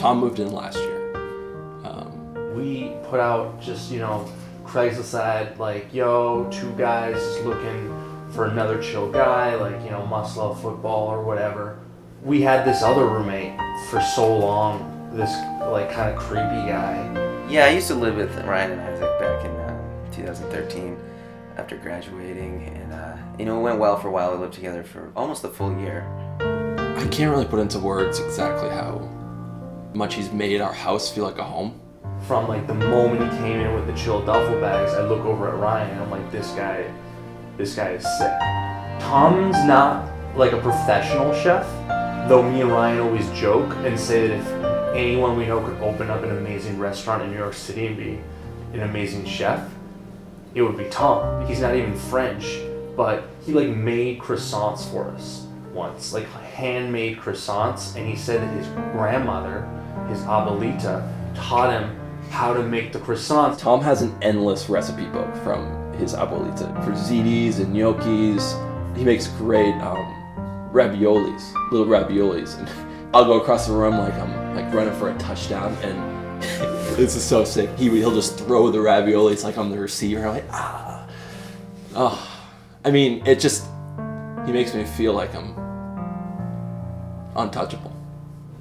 Tom moved in last year. We put out just, Craigslist ad, like, yo, 2 guys just looking for another chill guy, like, must love football or whatever. We had this other roommate for so long, this, like, kind of creepy guy. Yeah, I used to live with Ryan and Isaac back in 2013 after graduating, and, it went well for a while. We lived together for almost a full year. I can't really put into words exactly how much he's made our house feel like a home. From, like, the moment he came in with the chill duffel bags, I look over at Ryan and I'm like, this guy is sick. Tom's not, like, a professional chef, though me and Ryan always joke and say that if anyone we know could open up an amazing restaurant in New York City and be an amazing chef, it would be Tom. He's not even French, but he, like, made croissants for us once, like handmade croissants, and he said that his grandmother, his abuelita, taught him how to make the croissants. Tom has an endless recipe book from his abuelita for ziti's and gnocchis. He makes great raviolis, little raviolis. And I'll go across the room like I'm like running for a touchdown, and this is so sick. He'll just throw the raviolis like I'm the receiver. I'm like, I mean, he makes me feel like I'm untouchable.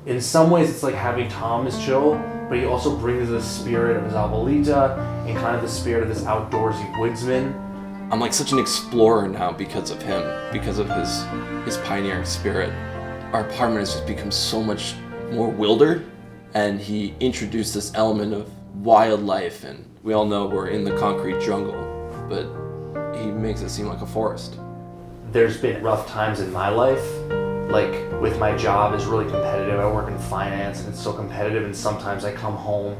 In some ways, it's like having Tom is chill, but he also brings the spirit of his abuelita and kind of the spirit of this outdoorsy woodsman. I'm like such an explorer now because of him, because of his pioneering spirit. Our apartment has just become so much more wilder, and he introduced this element of wildlife, and we all know we're in the concrete jungle, but he makes it seem like a forest. There's been rough times in my life, like with my job is really competitive. I work in finance and it's so competitive, and sometimes I come home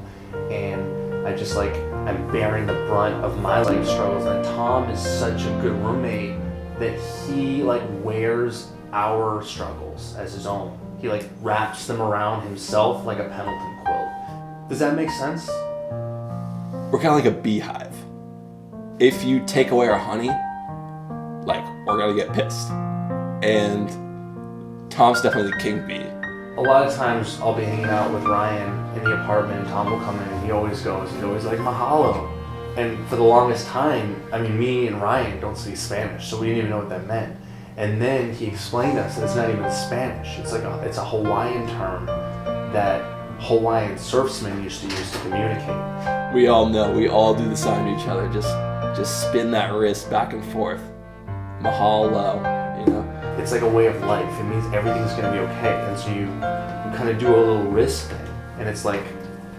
and I'm bearing the brunt of my life struggles, and Tom is such a good roommate that he like wears our struggles as his own. He like wraps them around himself like a Pendleton quilt. Does that make sense? We're kind of like a beehive. If you take away our honey, like, we're gonna get pissed. And Tom's definitely the king bee. A lot of times I'll be hanging out with Ryan in the apartment and Tom will come in and he's always like, mahalo. And for the longest time, me and Ryan don't speak Spanish, so we didn't even know what that meant. And then he explained to us that it's not even Spanish. It's a Hawaiian term that Hawaiian surfsmen used to use to communicate. We all know, we all do the sign to each other. Just spin that wrist back and forth. Mahalo, It's like a way of life. It means everything's gonna be okay. And so you kind of do a little wrist thing, and it's like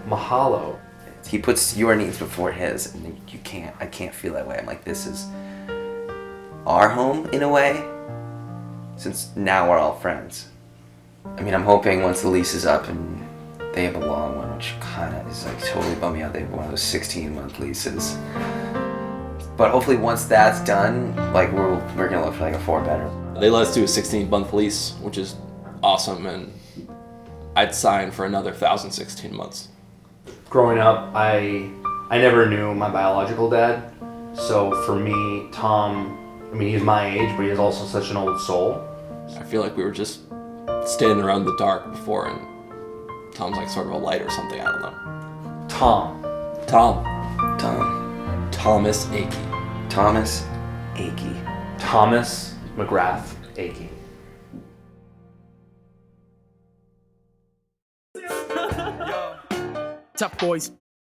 mahalo. He puts your needs before his, and I can't feel that way. I'm like, this is our home in a way, since now we're all friends. I'm hoping once the lease is up and they have a long one, which kind of is like totally bummed me out. They have one of those 16-month leases. But hopefully once that's done, like we're gonna look for like a 4-bedroom. They let us do a 16-month lease, which is awesome, and I'd sign for another 1,016 months. Growing up, I never knew my biological dad. So for me, Tom, he's my age, but he's also such an old soul. I feel like we were just standing around in the dark before, and Tom's like sort of a light or something, I don't know. Tom. Thomas Akey. Thomas Akey. Thomas McGrath Akey. Tough boys.